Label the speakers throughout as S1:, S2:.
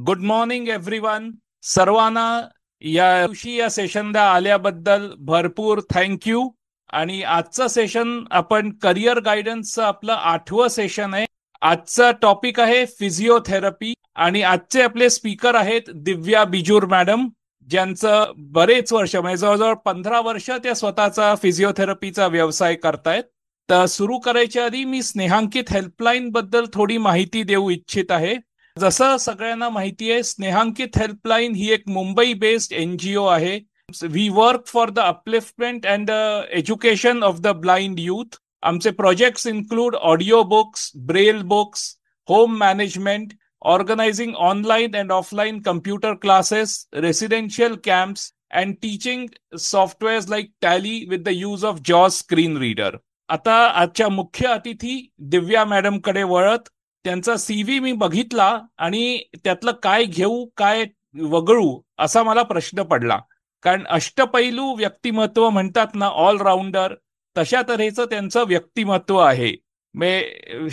S1: Good morning everyone. सर्वांना या दिवशी या सेशनला आल्याबद्दल भरपूर थँक्यू. आणि आजचं सेशन आपण करिअर गायडन्सचं आपलं 8वं सेशन आहे. आजचा टॉपिक आहे फिजिओथेरपी आणि आजचे आपले स्पीकर आहेत दिव्या बिजूर मॅडम, ज्यांचं बरेच वर्ष म्हणजे जवळजवळ 15 वर्ष त्या स्वतःचा फिजिओथेरपीचा व्यवसाय करतायत. तर सुरू करायच्या आधी मी स्नेहांकित हेल्पलाईन बद्दल थोडी माहिती देऊ इच्छित आहे. जसं सगळ्यांना माहिती आहे, स्नेहांकित हेल्पलाईन ही एक मुंबई बेस्ड NGO आहे. We work for the upliftment and education of the blind youth. आमचे projects include audio books, braille books, home management, organizing online and offline computer classes, residential camps and teaching softwares like Tally with the use of जॉस screen reader. आता आजच्या मुख्य अतिथी दिव्या मॅडमकडे वळत त्यांचा CV मी बघितला आणि त्यातलं काय घेऊ काय वगळू असा मला प्रश्न पडला. कारण अष्टपैलू व्यक्तिमत्व म्हणतात ना, ऑलराऊंडर, तशा तऱ्हेचं त्यांचं व्यक्तिमत्व आहे.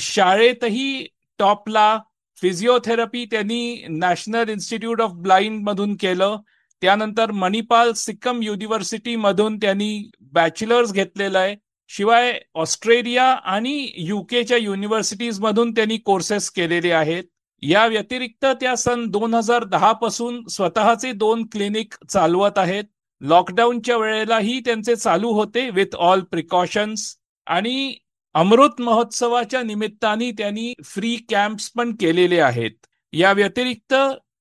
S1: शाळेतही टॉपला. फिजिओथेरपी त्यांनी नॅशनल इन्स्टिट्यूट ऑफ ब्लाइंड मधून केलं. त्यानंतर मणिपाल सिक्कम युनिव्हर्सिटी मधून त्यांनी बॅचलर्स घेतलेलं आहे. शिवाय ऑस्ट्रेलिया आणि UKच्या युनिव्हर्सिटीज मधून त्यांनी कोर्सेस केलेले आहेत. या व्यतिरिक्त त्या सन 2010 पासून स्वतःचे 2 क्लिनिक चालवत आहेत. लॉकडाऊनच्या वेळेलाही त्यांचे चालू होते विथ ऑल प्रिकॉशन्स. आणि अमृत महोत्सवाच्या निमित्ताने त्यांनी फ्री कॅम्प्स पण केलेले आहेत. या व्यतिरिक्त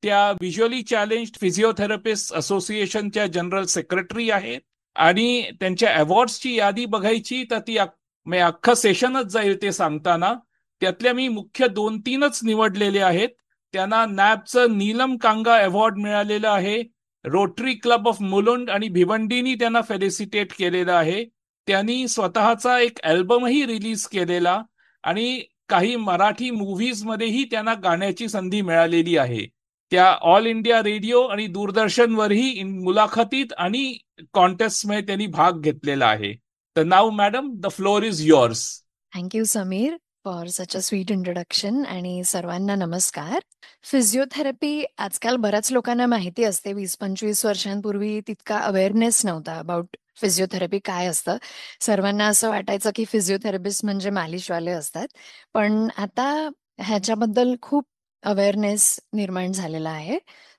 S1: त्या व्हिज्युअली चॅलेंज्ड फिजिओथेरपिस्ट असोसिएशनच्या जनरल सेक्रेटरी आहेत. आणि त्यांच्या अवॉर्ड्सची यादी बघायची तर ती अख्खं सेशनच जाईल ते सांगताना. त्यातल्या मी मुख्य 2-3च निवडलेले आहेत. त्यांना नॅबचं नीलम कांगा अवॉर्ड मिळालेलं आहे. रोटरी क्लब ऑफ मुलुंड आणि भिवंडीनी त्यांना फेलिसिटेट केलेलं आहे. त्यांनी स्वतःचा एक अल्बमही रिलीज केलेला आणि काही मराठी मूव्हीज मध्येही त्यांना गाण्याची संधी मिळालेली आहे. त्या ऑल इंडिया रेडिओ आणि दूरदर्शनवरही मुलाखतीत आणि कॉन्टेस्टमध्ये त्यांनी भाग घेतलेला आहे. तर नाव madam, the floor is yours.
S2: Thank you Sameer for such a sweet introduction आणि सर्वांना नमस्कार. फिजिओथेरपी आजकाल बऱ्याच लोकांना माहिती असते. 20-25 वर्षांपूर्वी तितका अवेअरनेस नव्हता अबाउट फिजिओथेरपी काय असतं. सर्वांना असं वाटायचं की फिजिओथेरपिस्ट म्हणजे मालिशवाले असतात. पण आता ह्याच्याबद्दल खूप अवेअरनेस निर्माण झालेला आहे.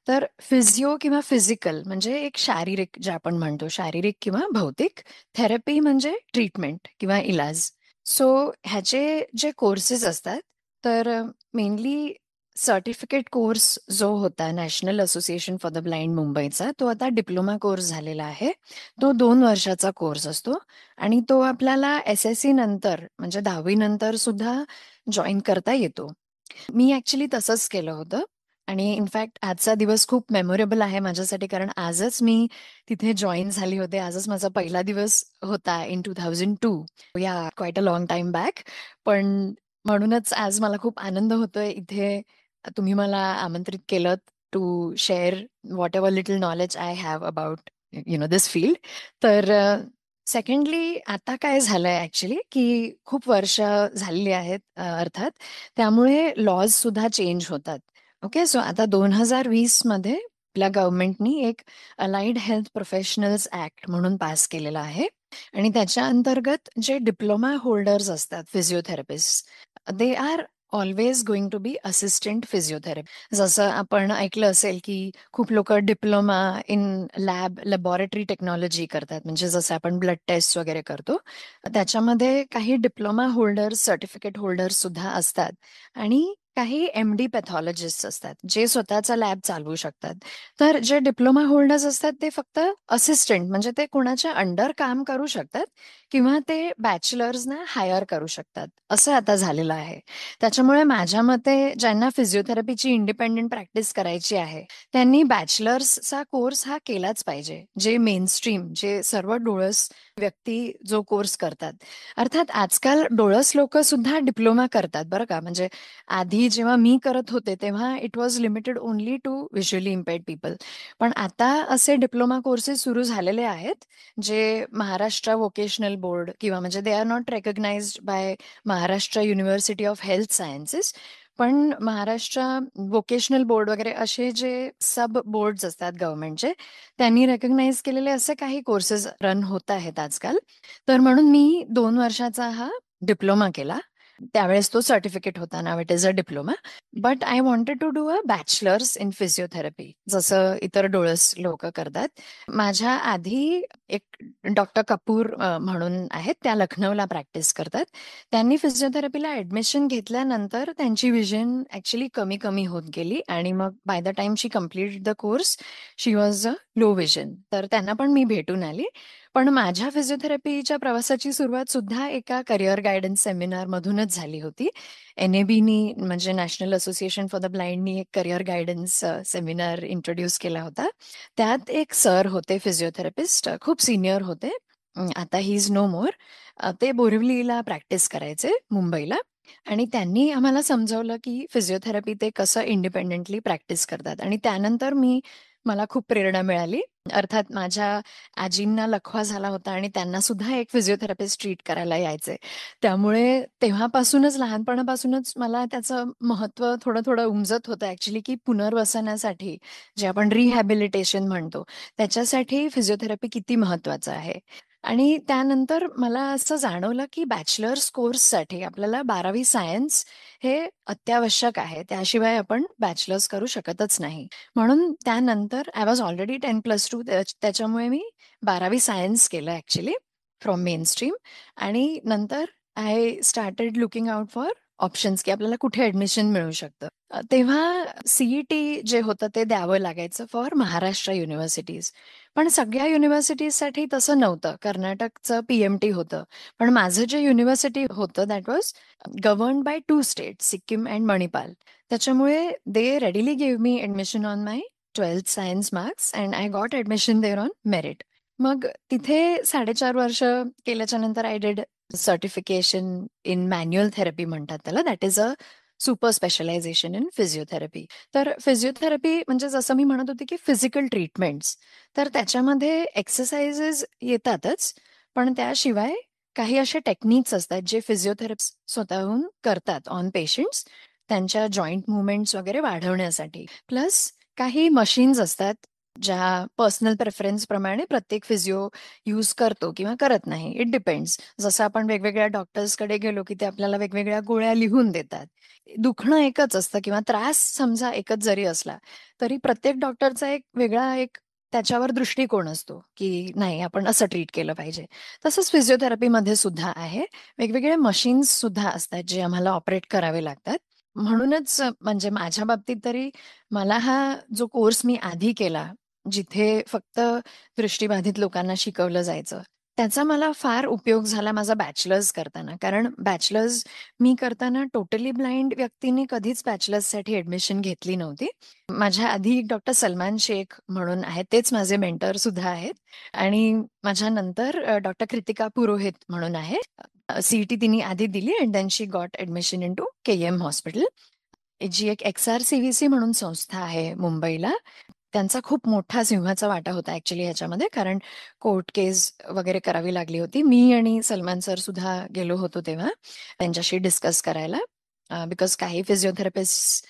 S2: तर फिजिओ किंवा फिजिकल म्हणजे एक शारीरिक, जे आपण म्हणतो शारीरिक किंवा भौतिक. थेरपी म्हणजे ट्रीटमेंट किंवा इलाज. सो ह्याचे जे कोर्सेस असतात, तर मेनली सर्टिफिकेट कोर्स जो होता national association for the blind मुंबईचा, तो आता डिप्लोमा कोर्स झालेला आहे. तो 2 वर्षाचा कोर्स असतो आणि तो आपल्याला SSC नंतर म्हणजे 10वी नंतर सुद्धा जॉईन करता येतो. मी ॲक्च्युली तसंच केलं होतं आणि इनफॅक्ट आजचा दिवस खूप मेमोरेबल आहे माझ्यासाठी, कारण आजच मी तिथे जॉईन झाली होते. आजच माझा पहिला दिवस होता इन 2002. या quiet a long time back. पण म्हणूनच आज मला खूप आनंद होतोय इथे तुम्ही मला आमंत्रित केलं to share whatever little knowledge I have about this field. तर सेकंडली आता काय झालंय ॲक्च्युली की खूप वर्ष झालेली आहेत अर्थात. त्यामुळे लॉज सुद्धा चेंज होतात. ओके, सो आता 2020 मध्ये आपल्या गव्हर्नमेंटनी एक अलाइड हेल्थ प्रोफेशनल्स ऍक्ट म्हणून पास केलेला आहे आणि त्याच्या अंतर्गत जे डिप्लोमा होल्डर्स असतात physiotherapist, they are always going to be assistant physiotherapy. जसं आपण ऐकलं असेल की खूप लोक डिप्लोमा इन लॅबोरेटरी टेक्नॉलॉजी करतात, म्हणजे जसं आपण ब्लड टेस्ट वगैरे करतो त्याच्यामध्ये काही डिप्लोमा होल्डर्स, सर्टिफिकेट होल्डर्स सुद्धा असतात आणि काही MD पॅथॉलॉजिस्ट असतात जे स्वतःचा लॅब चालवू शकतात. तर जे डिप्लोमा होल्डर्स असतात ते फक्त असिस्टंट, म्हणजे ते कोणाच्या अंडर काम करू शकतात किंवा ते बॅचलर्सना हायर करू शकतात, असं आता झालेलं आहे. त्याच्यामुळे माझ्या मते ज्यांना फिजिओथेरपीची इंडिपेंडेंट प्रॅक्टिस करायची आहे त्यांनी बॅचलर्सचा कोर्स हा केलाच पाहिजे, जे मेनस्ट्रीम, जे सर्व डोळस व्यक्ती जो कोर्स करतात. अर्थात आजकाल डोळस लोक सुद्धा डिप्लोमा करतात बरं का. म्हणजे आधी जेव्हा मी करत होते तेव्हा it was limited only to visually impaired people. पण आता असे डिप्लोमा कोर्सेस सुरू झालेले आहेत जे महाराष्ट्र व्होकेशनल बोर्ड किंवा म्हणजे they are not recognised by Maharashtra university of health sciences, पण महाराष्ट्र व्होकेशनल बोर्ड वगैरे असे जे सब बोर्ड्स असतात गव्हर्नमेंटचे, त्यांनी रेकग्नाइज केलेले असे काही कोर्सेस रन होत आहेत आजकाल. तर म्हणून मी 2 वर्षाचा हा डिप्लोमा केला. त्यावेळेस तो सर्टिफिकेट होता. नाव it is a diploma. But I wanted to do a bachelor's in physiotherapy, जसं इतर डोळस लोक करतात. माझ्या आधी एक डॉक्टर कपूर म्हणून आहेत, त्या लखनौला प्रॅक्टिस करतात. त्यांनी फिजिओथेरपीला ऍडमिशन घेतल्यानंतर त्यांची विजन ऍक्च्युली कमी कमी होत गेली आणि मग by the time she complete the course she was a low vision. तर त्यांना पण मी भेटून आली. पण माझ्या फिजिओथेरपीच्या प्रवासाची सुरुवात सुद्धा एका करिअर गायडन्स सेमिनार मधूनच झाली होती. NABनी म्हणजे नॅशनल असोसिएशन फॉर द ब्लाइंडनी एक करिअर गायडन्स सेमिनार इंट्रोड्यूस केला होता. त्यात एक सर होते फिजिओथेरपिस्ट, खूप सिनियर होते. आता ही इज नो मोर. ते बोरिवलीला प्रॅक्टिस करायचे मुंबईला. आणि त्यांनी आम्हाला समजावलं की फिजिओथेरपी ते कसं इंडिपेंडेंटली प्रॅक्टिस करतात. आणि त्यानंतर मला खूप प्रेरणा मिळाली. अर्थात माझ्या आजींना लकवा झाला होता आणि त्यांना सुद्धा एक फिजिओथेरपिस्ट ट्रीट करायला यायचे. त्यामुळे तेव्हापासूनच, लहानपणापासूनच मला त्याचं महत्त्व थोडं थोडं उमजत होतं ऍक्च्युली, की पुनर्वसनासाठी, जे आपण रिहॅबिलिटेशन म्हणतो, त्याच्यासाठी फिजिओथेरपी किती महत्वाचं आहे. आणि त्यानंतर मला असं जाणवलं की बॅचलर्स कोर्ससाठी आपल्याला 12वी सायन्स हे अत्यावश्यक आहे. त्याशिवाय आपण बॅचलर्स करू शकतच नाही. म्हणून त्यानंतर आय वॉज ऑलरेडी 10+2, त्याच्यामुळे मी 12वी सायन्स केलं ऍक्च्युली फ्रॉम मेन स्ट्रीम. आणि नंतर I started looking out for options, की आपल्याला कुठे ऍडमिशन मिळू शकतं. तेव्हा CET जे होतं ते द्यावं लागायचं फॉर महाराष्ट्र युनिव्हर्सिटीज. पण सगळ्या युनिव्हर्सिटीजसाठी तसं नव्हतं. कर्नाटकचं PMT होतं. पण माझं जे युनिव्हर्सिटी होतं that was governed by 2 states, Sikkim and Manipal. त्याच्यामुळे they readily give me admission on my 12th science marks and I got admission there on merit. मग तिथे 4.5 वर्ष केल्याच्या नंतर I did certification in manual therapy म्हणतात त्याला. That is a super specialization in physiotherapy. तर physiotherapy म्हणजे जसं मी म्हणत होते की फिजिकल ट्रीटमेंट्स, तर त्याच्यामध्ये एक्सरसाइजेस येतातच. पण त्याशिवाय काही असे टेक्निक्स असतात जे फिजिओथेरपिस्ट स्वतःहून करतात ऑन पेशंट्स, त्यांच्या जॉईंट मुवमेंट्स वगैरे वाढवण्यासाठी. प्लस काही मशीन्स असतात ज्या पर्सनल प्रेफरन्स प्रमाणे प्रत्येक फिजिओ यूज करतो किंवा करत नाही. It depends. जसं आपण वेगवेगळ्या डॉक्टर्सकडे गेलो की ते आपल्याला वेगवेगळ्या गोळ्या लिहून देतात. दुखणं एकच असतं किंवा त्रास समजा एकच जरी असला, तरी प्रत्येक डॉक्टरचा एक वेगळा एक त्याच्यावर दृष्टिकोन असतो, की नाही आपण असं ट्रीट केलं पाहिजे. तसंच फिजिओथेरपीमध्ये सुद्धा आहे. वेगवेगळे मशीन्स सुद्धा असतात जे आम्हाला ऑपरेट करावे लागतात. म्हणूनच म्हणजे माझ्या बाबतीत तरी मला हा जो कोर्स मी आधी केला, जिथे फक्त दृष्टिबाधित लोकांना शिकवलं जायचं, त्याचा मला फार उपयोग झाला माझा बॅचलर्स करताना. कारण बॅचलर्स मी करताना टोटली ब्लाइंड व्यक्तींनी कधीच बॅचलर्ससाठी ऍडमिशन घेतली नव्हती. माझ्या आधी डॉक्टर सलमान शेख म्हणून आहेत, तेच माझे मेंटर सुद्धा आहेत. आणि माझ्या नंतर डॉक्टर कृतिका पुरोहित म्हणून आहे. CET तिने आधी दिली and then she got admission in to KM hospital, जी एक XRCVC म्हणून संस्था आहे मुंबईला. त्यांचा खूप मोठा सिंहाचा वाटा होता ऍक्च्युली ह्याच्यामध्ये, कारण कोर्ट केस वगैरे करावी लागली होती. मी आणि सलमान सर सुद्धा गेलो होतो तेव्हा त्यांच्याशी डिस्कस करायला. बिकॉज काही फिजिओथेरपिस्ट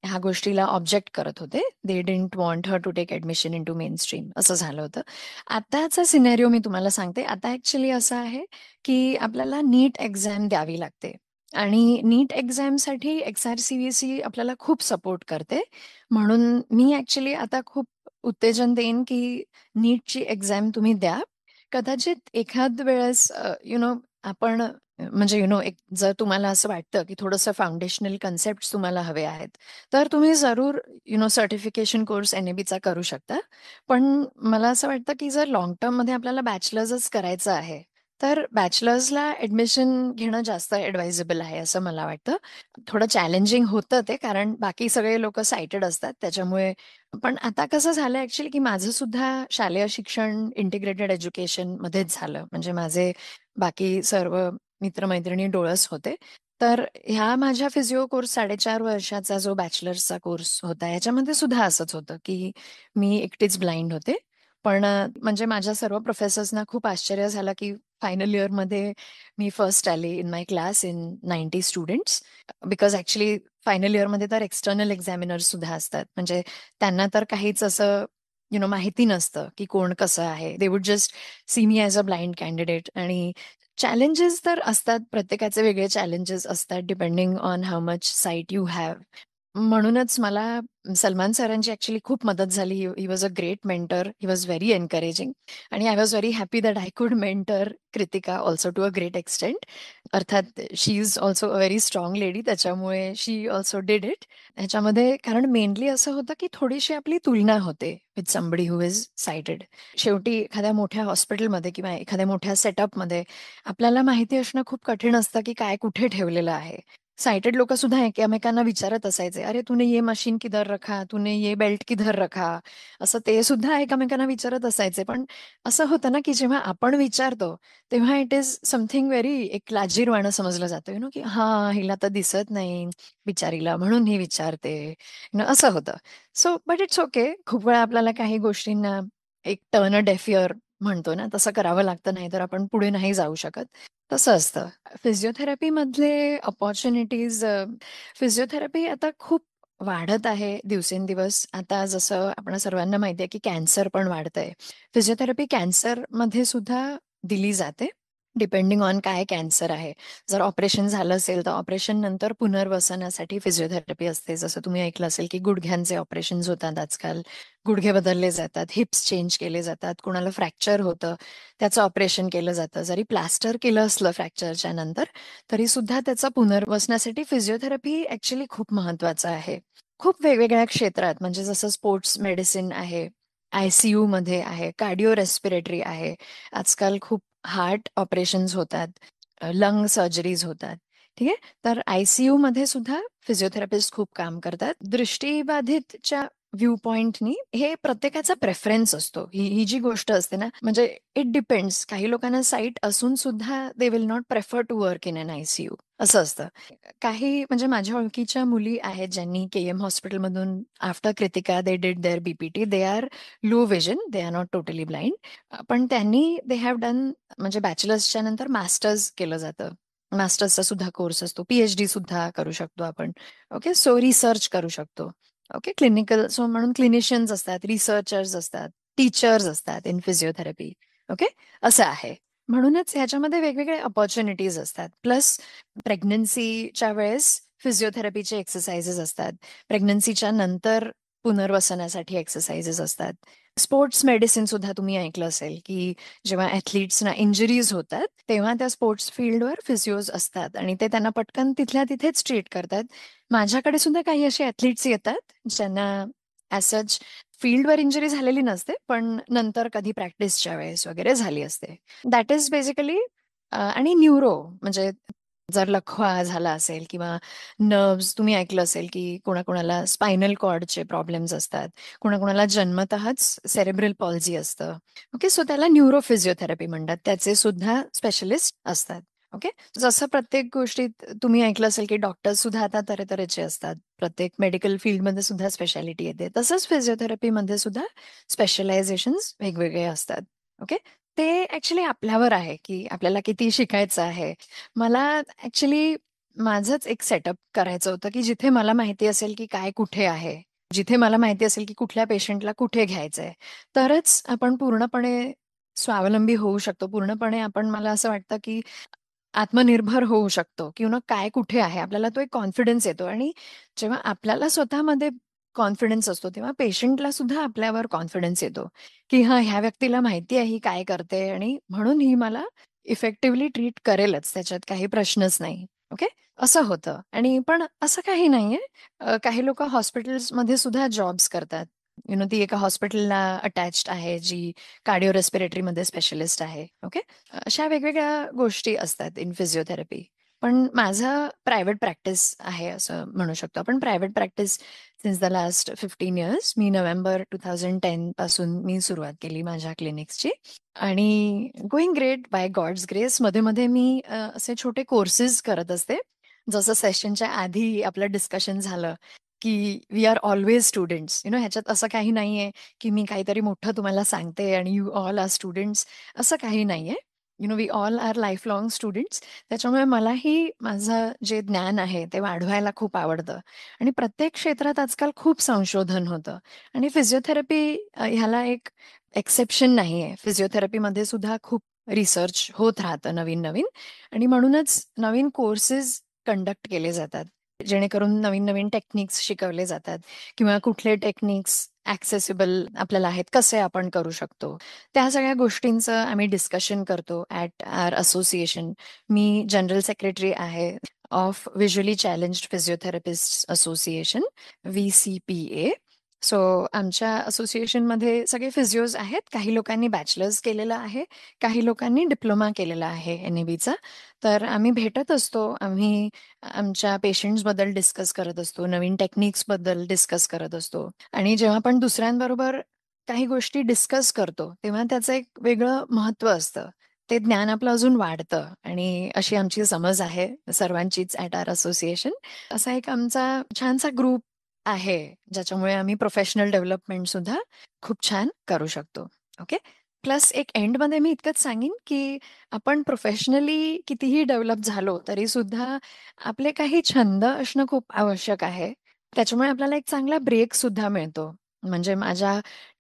S2: ह्या गोष्टीला ऑब्जेक्ट करत होते. They didn't want her to take admission in to mainstream, असं झालं होतं. आताचा सिनेरिओ मी तुम्हाला सांगते. आता ऍक्च्युली असं आहे की आपल्याला नीट एक्झाम द्यावी लागते आणि नीट एक्झामसाठी XRCVC आपल्याला खूप सपोर्ट करते. म्हणून मी ऍक्च्युली आता खूप उत्तेजन देईन की नीटची एक्झाम तुम्ही द्या. कदाचित एखाद वेळेस आपण म्हणजे एक जर तुम्हाला असं वाटतं की थोडंसं फाउंडेशनल कन्सेप्ट तुम्हाला हवे आहेत, तर तुम्ही जरूर सर्टिफिकेशन कोर्स NABचा करू शकता. पण मला असं वाटतं की जर लॉंग टर्ममध्ये आपल्याला बॅचलर्सच करायचं आहे, तर बॅचलर्सला ऍडमिशन घेणं जास्त ऍडवायझेबल आहे असं मला वाटतं. थोडं चॅलेंजिंग होतं ते, कारण बाकी सगळे लोक सायटेड असतात त्याच्यामुळे. पण आता कसं झालं ऍक्च्युली की माझं सुद्धा शालेय शिक्षण इंटिग्रेटेड एज्युकेशन मध्येच झालं. म्हणजे माझे बाकी सर्व मित्रमैत्रिणी डोळस होते. तर ह्या माझ्या फिजिओ कोर्स 4.5 वर्षाचा जो बॅचलर्सचा कोर्स होता, ह्याच्यामध्ये सुद्धा असंच होतं की मी एकटीच ब्लाइंड होते. पण म्हणजे माझ्या सर्व प्रोफेसर्सना खूप आश्चर्य झालं की फायनल इयरमध्ये मी फर्स्ट आले in my class in 90 students. Because actually final इयरमध्ये तर एक्सटर्नल एक्झामिनर्स सुद्धा असतात. म्हणजे त्यांना तर काहीच असं माहिती नसतं की कोण कसं आहे. They would just see me as a blind candidate. आणि चॅलेंजेस तर असतात, प्रत्येकाचे वेगळे चॅलेंजेस असतात depending on how much sight you have. म्हणूनच मला सलमान सरांची ॲक्च्युली खूप मदत झाली. He was a great mentor. He was very encouraging. आणि I was very happy that I could mentor Kritika also to a great extent. अर्थात she is also a very strong lady, त्याच्यामुळे शी also did it. ह्याच्यामध्ये कारण mainly असं होतं की थोडीशी आपली तुलना होते with somebody who is sighted. शेवटी एखाद्या मोठ्या हॉस्पिटलमध्ये किंवा एखाद्या मोठ्या सेटअपमध्ये आपल्याला माहिती असणं खूप कठीण असतं की काय कुठे ठेवलेलं आहे. सायटेड लोक सुद्धा एकमेकांना विचारत असायचे, अरे तूने ये मशीन किधर रखा, तूने ये बेल्ट किधर रखा. असं ते सुद्धा एकमेकांना विचारत असायचे. पण असं होतं ना की जेव्हा आपण विचारतो तेव्हा इट इज समथिंग व्हेरी एक लाजीरवाणं समजलं जातं, की हा हिला तर दिसत नाही बिचारीला म्हणून ही विचारते. असं होतं. So but it's okay. खूप वेळा आपल्याला काही गोष्टींना एक टर्न अ डेफ इयर म्हणतो ना, तसं करावं लागतं, नाही तर आपण पुढे नाही जाऊ शकत. तसं असतं. फिजिओथेरपीमधले अपॉर्च्युनिटीज, फिजिओथेरपी आता खूप वाढत आहे दिवसेंदिवस. आता जसं आपल्या सर्वांना माहिती आहे की कॅन्सर पण वाढतंय. फिजिओथेरपी कॅन्सरमध्ये सुद्धा दिली जाते. डिपेंडिंग ऑन काय कॅन्सर आहे. जर ऑपरेशन झालं असेल तर ऑपरेशन नंतर पुनर्वसनासाठी फिजिओथेरपी असते. जसं तुम्ही ऐकलं असेल की गुडघ्यांचे ऑपरेशन्स होतात आजकाल. गुडघे बदलले जातात, हिप्स चेंज केले जातात, कोणाला फ्रॅक्चर होतं त्याचं ऑपरेशन केलं जातं. जरी प्लास्टर केलं असलं फ्रॅक्चरच्या नंतर, तरी सुद्धा त्याचा पुनर्वसनासाठी फिजिओथेरपी ॲक्च्युली खूप महत्वाचं आहे. खूप वेगवेगळ्या क्षेत्रात, म्हणजे जसं स्पोर्ट्स मेडिसिन आहे, आयसीयूमध्ये आहे, कार्डिओ रेस्पिरेटरी आहे. आजकाल खूप हार्ट ऑपरेशन्स होतात, लंग सर्जरीज होतात. ठीक आहे. तर आयसीयूमध्ये सुद्धा फिजिओथेरपिस्ट खूप काम करतात. दृष्टीबाधितच्या व्ह्यू पॉइंटनी हे प्रत्येकाचा प्रेफरन्स असतो. ही जी गोष्ट असते ना, म्हणजे इट डिपेंड्स. काही लोकांना साईट असून सुद्धा they will not prefer to work in an ICU, असं असतं. काही म्हणजे माझ्या ओळखीच्या मुली आहेत ज्यांनी केएम हॉस्पिटलमधून after Kritika they did their BPT. They are low vision, they are not totally blind. पण त्यांनी दे हॅव डन, म्हणजे बॅचलर्सच्या नंतर मास्टर्स केलं जातं. मास्टर्सचा सुद्धा कोर्स असतो. पीएचडी सुद्धा करू शकतो आपण. ओके. सो रिसर्च करू शकतो. ओके. क्लिनिकल, सो म्हणून क्लिनिशियन्स असतात, रिसर्चर्स असतात, टीचर्स असतात इन फिजिओथेरपी. ओके. असं आहे. म्हणूनच ह्याच्यामध्ये वेगवेगळे अपॉर्च्युनिटीज असतात. प्लस प्रेग्नन्सीच्या वेळेस फिजिओथेरपीचे एक्सरसाइजेस असतात. प्रेग्नन्सीच्या नंतर पुनर्वसनासाठी एक्सरसाइजेस असतात. स्पोर्ट्स मेडिसिन सुद्धा तुम्ही ऐकलं असेल की जेव्हा ॲथलीट्सना इंजुरीज होतात तेव्हा त्या स्पोर्ट्स फील्डवर फिजिओज असतात आणि ते त्यांना पटकन तिथल्या तिथेच ट्रीट करतात. माझ्याकडे सुद्धा काही असे ॲथलीट्स येतात ज्यांना ॲज सच फील्डवर इंजुरी झालेली नसते, पण नंतर कधी प्रॅक्टिसच्या वेळेस वगैरे झाली असते. That is basically. आणि न्यूरो, म्हणजे जर लकवा झाला असेल किंवा नर्व्हज, तुम्ही ऐकलं असेल की कोणाकोणाला स्पायनल कॉर्डचे प्रॉब्लेम्स असतात, कोणाकोणाला जन्मतःच सेरेब्रल पॉल्झी असतं. ओके. सो त्याला न्यूरो फिजिओथेरपी म्हणतात. त्याचे सुद्धा स्पेशलिस्ट असतात. ओके. जसं प्रत्येक गोष्टीत तुम्ही ऐकलं असेल की डॉक्टर्स सुद्धा आता तऱ्हेतऱ्हेचे असतात. प्रत्येक मेडिकल फील्डमध्ये सुद्धा स्पेशालिटी येते. तसंच फिजिओथेरपीमध्ये सुद्धा स्पेशलायझेशन्स वेगवेगळे असतात. ओके. ते ॲक्च्युली आपल्यावर आहे की आपल्याला किती शिकायचं आहे. मला ॲक्च्युली माझंच एक सेटअप करायचं होतं की जिथे मला माहिती असेल की काय कुठे आहे. जिथे मला माहिती असेल की कुठल्या पेशंटला कुठे घ्यायचंय, तरच आपण पूर्णपणे स्वावलंबी होऊ शकतो. पूर्णपणे आपण, मला असं वाटतं की आत्मनिर्भर होऊ शकतो किंवा काय कुठे आहे. आपल्याला तो एक कॉन्फिडन्स येतो आणि जेव्हा आपल्याला स्वतःमध्ये कॉन्फिडन्स असतो, तेव्हा पेशंटला सुद्धा आपल्यावर कॉन्फिडन्स येतो, की हां, ह्या व्यक्तीला माहिती आहे ही काय करते आणि म्हणून ही मला इफेक्टिव्हली ट्रीट करेलच. त्याच्यात काही प्रश्नच नाही. ओके. असं होतं. आणि पण असं काही नाहीये. काही लोकं हॉस्पिटल्समध्ये सुद्धा जॉब्स करतात. ती एका हॉस्पिटलला अटॅच्ड आहे, जी कार्डिओ रेस्पिरेटरीमध्ये स्पेशलिस्ट आहे. ओके. अशा वेगवेगळ्या गोष्टी असतात इन फिजिओथेरपी. पण माझं प्रायव्हेट प्रॅक्टिस आहे असं म्हणू शकतो आपण. Private practice since the last 15 years. मी नोव्हेंबर 2010 पासून मी सुरुवात केली माझ्या क्लिनिक्सची. आणि going great by God's grace. मध्ये-मध्ये मी असे छोटे कोर्सेस करत असते. जसं सेशनच्या आधी आपलं डिस्कशन झालं, की वी आर ऑल्वेज स्टुडंट्स. ह्याच्यात असं काही नाहीये, की मी काहीतरी मोठं तुम्हाला सांगते आणि यू ऑल आर स्टुडंट्स, असं काही नाहीये. We all are lifelong students. त्याच्यामुळे मलाही माझं जे ज्ञान आहे ते वाढवायला खूप आवडतं आणि प्रत्येक क्षेत्रात आजकाल खूप संशोधन होतं आणि फिजिओथेरपी ह्याला एक एक्सेप्शन नाहीये. फिजिओथेरपीमध्ये सुद्धा खूप रिसर्च होत राहतं नवीन-नवीन आणि म्हणूनच नवीन कोर्सेस कंडक्ट केले जातात. जेणेकरून नवीन-नवीन टेक्निक्स शिकवले जातात किंवा कुठले टेक्निक्स ॲक्सेसिबल आपल्याला आहेत, कसे आपण करू शकतो. त्या सगळ्या गोष्टींचं आम्ही डिस्कशन करतो ॲट आवर असोसिएशन. मी जनरल सेक्रेटरी आहे of visually challenged physiotherapists association, V C P A. So आमच्या असोसिएशनमध्ये सगळे फिजिओज आहेत. काही लोकांनी बॅचलर्स केलेलं आहे, काही लोकांनी डिप्लोमा केलेला आहे एन-ई-बीचा. तर आम्ही भेटत असतो. आम्ही आमच्या पेशंट्सबद्दल डिस्कस करत असतो, नवीन टेक्निक्सबद्दल डिस्कस करत असतो आणि जेव्हा आपण दुसऱ्यांबरोबर काही गोष्टी डिस्कस करतो, तेव्हा त्याचं एक वेगळं महत्त्व असतं. ते ज्ञान आपलं अजून वाढतं आणि अशी आमची समज आहे सर्वांचीच ॲट आवर असोसिएशन. असा एक आमचा छानसा ग्रुप आहे, ज्याच्यामुळे आम्ही प्रोफेशनल डेव्हलपमेंट सुद्धा खूप छान करू शकतो. ओके. प्लस एक एंडमध्ये मी इतकंच सांगेन, की आपण प्रोफेशनली कितीही डेव्हलप झालो, तरी सुद्धा आपले काही छंद असणं खूप आवश्यक आहे. त्याच्यामुळे आपल्याला एक चांगला ब्रेक सुद्धा मिळतो. म्हणजे माझ्या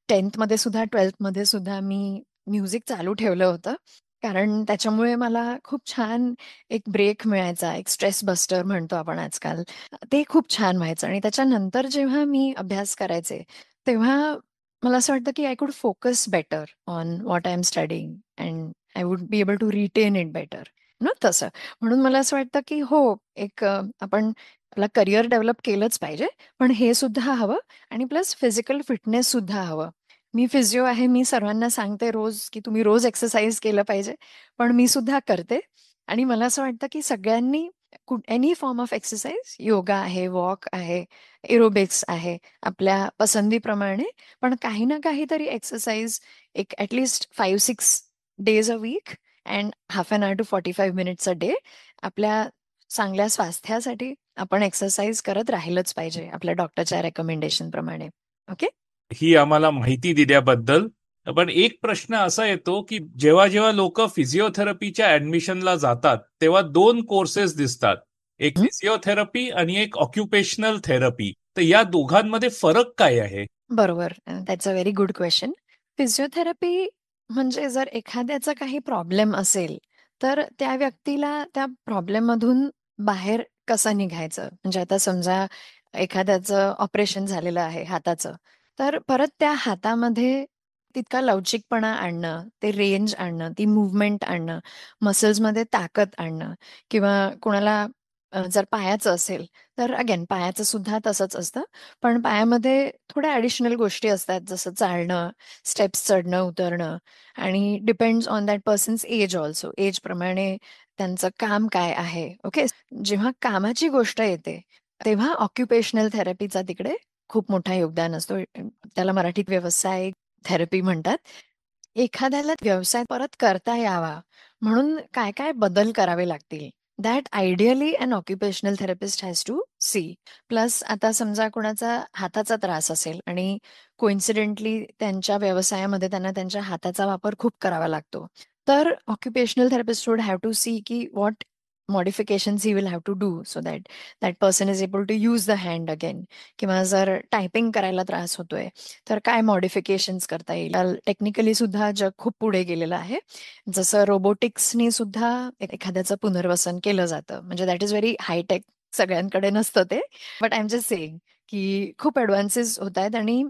S2: 10th मध्ये सुद्धा 12th मध्ये सुद्धा मी म्युझिक चालू ठेवलं होतं. कारण त्याच्यामुळे मला खूप छान एक ब्रेक मिळायचा, एक स्ट्रेस बस्टर म्हणतो आपण आजकाल. ते खूप छान व्हायचं आणि त्याच्यानंतर जेव्हा मी अभ्यास करायचे, तेव्हा मला असं वाटतं की I could focus better on what I am studying and I would be able to retain it better. तसं. म्हणून मला असं वाटतं की हो, एक आपण आपला करियर डेव्हलप केलंच पाहिजे. पण हे सुद्धा हवं आणि प्लस फिजिकल फिटनेस सुद्धा हवं. मी फिजिओ आहे. मी सर्वांना सांगते रोज, की तुम्ही रोज एक्सरसाइज केलं पाहिजे. पण मी सुद्धा करते आणि मला असं वाटतं, की सगळ्यांनी any form of exercise yoga आहे, वॉक आहे, एरोबिक्स आहे, आपल्या पसंतीप्रमाणे पण काही ना काहीतरी एक्सरसाइज एक at least 5-6 days a week and half an hour to 45 minutes a day आपल्या चांगल्या स्वास्थ्यासाठी आपण एक्सरसाइज करत राहिलंच पाहिजे आपल्या डॉक्टरच्या रेकमेंडेशन प्रमाणे. ओके.
S1: ही आम्हाला माहिती दिल्याबद्दल. पण एक प्रश्न असा येतो की जेव्हा जेव्हा लोक फिजिओथेरपीच्या ऍडमिशनला जातात तेव्हा दोन कोर्सेस दिसतात, एक फिजिओथेरपी आणि एक ऑक्युपेशनल थेरपी. तर या दोघांमध्ये फरक काय आहे?
S2: बरोबर. That's a very good question. Physiotherapy म्हणजे जर एखाद्याचा काही प्रॉब्लेम असेल, तर त्या व्यक्तीला त्या प्रॉब्लेममधून बाहेर कसं निघायचं? म्हणजे आता समजा एखाद्याचं ऑपरेशन झालेलं आहे हाताचं, तर परत त्या हातामध्ये तितका लवचिकपणा आणणं, ते रेंज आणणं, ती मूव्हमेंट आणणं, मसल्समध्ये ताकद आणणं किंवा कोणाला जर पायाचं असेल, तर अगेन पायाचं सुद्धा तसंच असतं. पण पायामध्ये थोड्या ॲडिशनल गोष्टी असतात, जसं चालणं, स्टेप्स चढणं, उतरणं आणि depends on that person's age also. एजप्रमाणे त्यांचं काम काय आहे, ओके. जेव्हा कामाची गोष्ट येते, तेव्हा ऑक्युपेशनल थेरपीचा तिकडे खूप मोठा योगदान असतो. त्याला मराठीत व्यावसायिक थेरपी म्हणतात. एखाद्याला व्यवसाय परत करता यावा म्हणून काय-काय बदल करावे लागतील, that ideally an occupational therapist has to see. Plus आता समजा कोणाचा हाताचा त्रास असेल आणि कोइन्सिडेंटली त्यांच्या व्यवसायामध्ये त्यांना त्यांच्या हाताचा वापर खूप करावा लागतो. तर occupational therapist would have to see की what modifications he will have to do so that that person is able to use the hand again. किंवा जर टायपिंग करायला त्रास होतोय, तर काय मॉडिफिकेशन्स करता येईल? टेक्निकली सुद्धा जग खूप पुढे गेलेलं आहे. जसं रोबोटिक्सनी सुद्धा एखाद्याचं पुनर्वसन केलं जातं. म्हणजे दॅट इज व्हेरी हायटेक. सगळ्यांकडे नसतं ते. But I am just saying की खूप ॲडव्हान्सेस होतायत आणि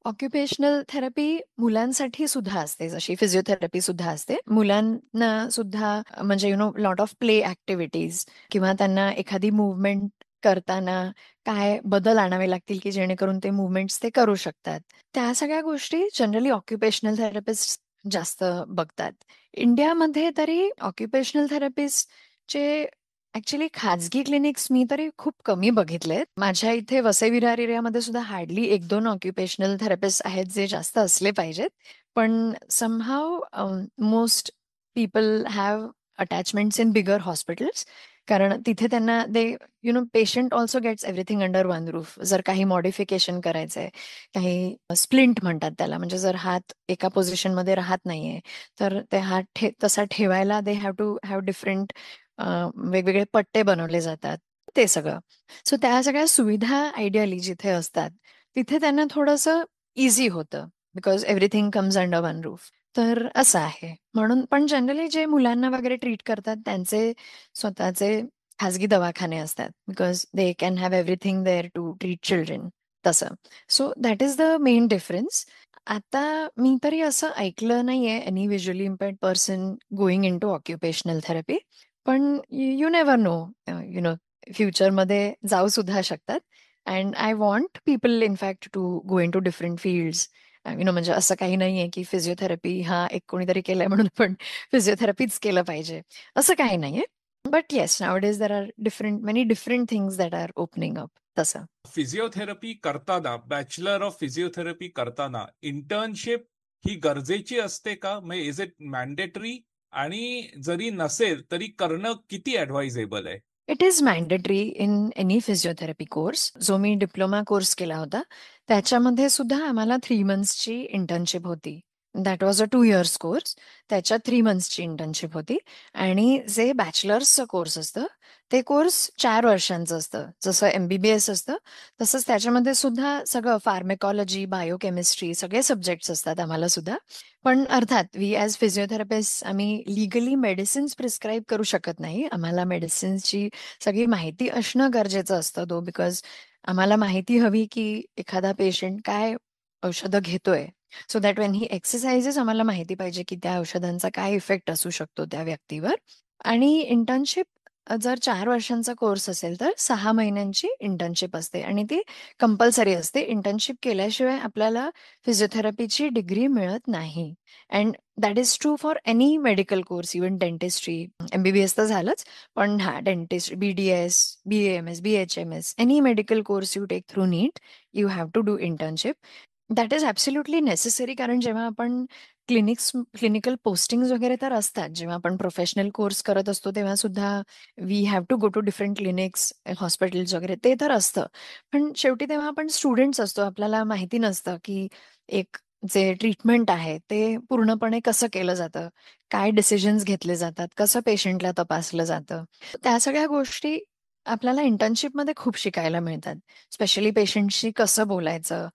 S2: ऑक्युपेशनल थेरपी मुलांसाठी सुद्धा असते, जशी फिजिओथेरपी सुद्धा असते. मुलांना सुद्धा म्हणजे लॉट ऑफ प्ले ॲक्टिव्हिटीज किंवा त्यांना एखादी मूव्हमेंट करताना काय बदल आणावे लागतील, की जेणेकरून ते मूव्हमेंट्स ते करू शकतात. त्या सगळ्या गोष्टी जनरली ऑक्युपेशनल थेरपिस्ट जास्त बघतात. इंडियामध्ये तरी ऑक्युपेशनल थेरपिस्टचे ॲक्चुअली खाजगी क्लिनिक्स मी तरी खूप कमी बघितलेत. माझ्या इथे वसई विरार एरियामध्ये सुद्धा हार्डली 1-2 ऑक्युपेशनल थेरपिस्ट आहेत, जे जास्त असले पाहिजेत. पण somehow most people have attachments in bigger hospitals कारण तिथे त्यांना patient also gets everything under one roof. जर काही मॉडिफिकेशन करायचंय, काही स्प्लिंट म्हणतात त्याला, म्हणजे जर हात एका पोझिशनमध्ये राहत नाहीये, तर ते हात तसा ठेवायला they have to have different वेगवेगळे पट्टे बनवले जातात, ते सगळं. सो त्या सगळ्या सुविधा आयडियली जिथे असतात, तिथे त्यांना थोडंसं इझी होतं, because everything comes under one roof. तर असं आहे. म्हणून पण जनरली जे मुलांना वगैरे ट्रीट करतात त्यांचे स्वतःचे खाजगी दवाखाने असतात, because they can have everything there to treat children, तसं. So that is the main difference. आता मी तरी असं ऐकलं नाहीये any visually impaired person going in to occupational therapy. पण यू नेव्हर नो, फ्युचरमध्ये जाऊ सुद्धा शकतात. And I want people in fact to go in to different fields. म्हणजे असं काही नाहीये की फिजिओथेरपी हा एक कोणीतरी केलंय म्हणून पण फिजिओथेरपीच केलं पाहिजे, असं काही नाहीये. But yes, nowadays there are many different things that are opening up, तसं.
S1: फिजिओथेरपी करताना, बॅचलर ऑफ फिजिओथेरपी करताना इंटर्नशिप ही गरजेची असते का? म्हणजे इज इट मॅन्डेटरी? आणि जरी नसेल तरी करणं किती ऍडवाइजेबल आहे?
S2: It is mandatory in any physiotherapy course. जो मी डिप्लोमा कोर्स केला होता, त्याच्यामध्ये सुद्धा आम्हाला 3 मंथ्सची इंटर्नशिप होती. That was a 2 years course. त्याच्यात 3 मंथ्सची इंटर्नशिप होती. आणि जे बॅचलर्सचं कोर्स असतं, ते कोर्स 4 वर्षांचं असतं. जसं MBBS असतं, तसंच त्याच्यामध्ये सुद्धा सगळं फार्मेकॉलॉजी, बायोकेमिस्ट्री सगळे सब्जेक्ट्स असतात आम्हाला सुद्धा. पण अर्थात वी ॲज फिजिओथेरपिस्ट आम्ही लिगली मेडिसिन्स प्रिस्क्राईब करू शकत नाही. आम्हाला मेडिसिन्सची सगळी माहिती असणं गरजेचं असतं, बिकॉज आम्हाला माहिती हवी की एखादा पेशंट काय औषधं घेतोय. So that when he exercises आम्हाला माहिती पाहिजे की त्या औषधांचा काय इफेक्ट असू शकतो त्या व्यक्तीवर. आणि इंटर्नशिप जर 4 वर्षांचा कोर्स असेल तर 6 महिन्यांची इंटर्नशिप असते आणि ती कंपल्सरी असते. इंटर्नशिप केल्याशिवाय आपल्याला फिजिओथेरपीची डिग्री मिळत नाही. And that is true for any medical course, even dentistry. MBBS तर झालंच, पण हा dentist, BDS, BAMS, BHMS, any medical course you take through NEET, you have to do internship. That is absolutely necessary. कारण जेव्हा आपण clinical postings वगैरे तर असतात. जेव्हा आपण प्रोफेशनल कोर्स करत असतो तेव्हा सुद्धा we have to go to different clinics, hospitals वगैरे, ते तर असतं. पण शेवटी तेव्हा आपण स्टुडंट्स असतो. आपल्याला माहिती नसतं की एक जे ट्रीटमेंट आहे ते पूर्णपणे कसं केलं जातं, काय डिसिजन्स घेतले जातात, कसं पेशंटला तपासलं जातं. त्या सगळ्या गोष्टी आपल्याला इंटर्नशिपमध्ये खूप शिकायला मिळतात. स्पेशली पेशंटशी कसं बोलायचं,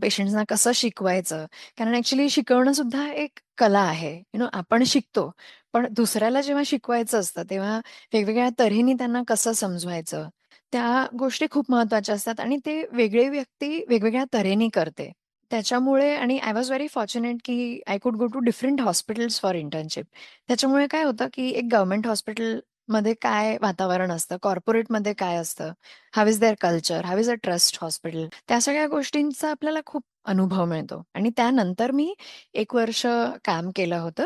S2: पेशंट्सना कसं शिकवायचं. कारण ॲक्चुअली शिकवणं सुद्धा एक कला आहे. आपण शिकतो, पण दुसऱ्याला जेव्हा शिकवायचं असतं, तेव्हा वेगवेगळ्या तऱ्हेने त्यांना कसं समजवायचं, त्या गोष्टी खूप महत्त्वाच्या असतात आणि ते वेगळी व्यक्ती वेगवेगळ्या तऱ्हेने करते. त्याच्यामुळे आणि आय वॉज व्हेरी फॉर्च्युनेट की I could go to different hospitals for internship. त्याच्यामुळे काय होतं की एक गव्हर्नमेंट हॉस्पिटलमध्ये काय वातावरण असतं, कॉर्पोरेटमध्ये काय असतं, how is their culture, how is a trust hospital, त्या सगळ्या गोष्टींचा आपल्याला खूप अनुभव मिळतो. आणि त्यानंतर मी 1 वर्ष काम केलं होतं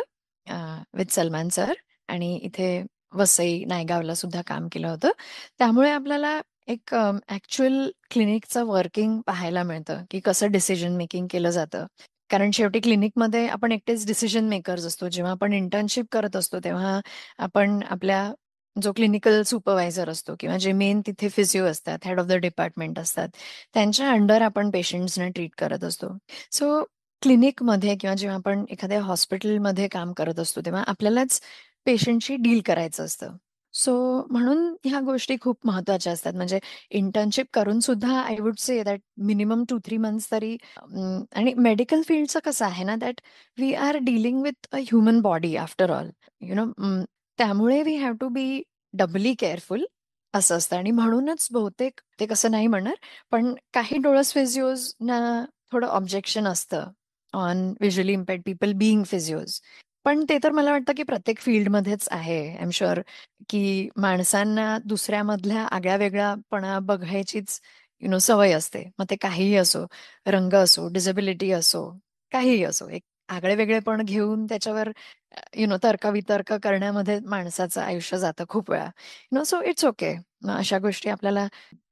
S2: विथ सलमान सर, आणि इथे वसई नायगावला सुद्धा काम केलं होतं. त्यामुळे आपल्याला एक ॲक्चुअल क्लिनिकचं वर्किंग पाहायला मिळतं की कसं डिसिजन मेकिंग केलं जातं. कारण शेवटी क्लिनिकमध्ये आपण एकटेच डिसिजन मेकर्स असतो. जेव्हा आपण इंटर्नशिप करत असतो तेव्हा आपण आपल्या जो क्लिनिकल सुपरवायझर असतो किंवा जे मेन तिथे फिजिओ असतात, हेड ऑफ द डिपार्टमेंट असतात, त्यांच्या अंडर आपण पेशंट्सना ट्रीट करत असतो. सो क्लिनिकमध्ये किंवा जेव्हा आपण एखाद्या हॉस्पिटलमध्ये काम करत असतो तेव्हा आपल्यालाच पेशंटशी डील करायचं असतं. सो म्हणून ह्या गोष्टी खूप महत्त्वाच्या असतात. म्हणजे इंटर्नशिप करून सुद्धा I would say that minimum 2-3 months तरी. आणि मेडिकल फील्डचं कसं आहे ना, that we are dealing with a human body after all. You know त्यामुळे we have to be doubly careful, असं असतं. आणि म्हणूनच बहुतेक ते कसं नाही म्हणणार, पण काही डोळस फिजिओजना थोडं ऑब्जेक्शन असतं on visually impaired people being physios. पण ते तर मला वाटतं की प्रत्येक फील्डमध्येच आहे. आय एम शुअर की माणसांना दुसऱ्यामधल्या आगळ्या-वेगळापणा बघायचीच सवय असते. मग ते काहीही असो, रंग असो, डिसेबिलिटी असो, काहीही असो. एक आगळे-वेगळेपण घेऊन त्याच्यावर तर्क-वितर्क करण्यामध्ये माणसाचं आयुष्य जातं खूप वेळा. So it's okay. अशा गोष्टी आपल्याला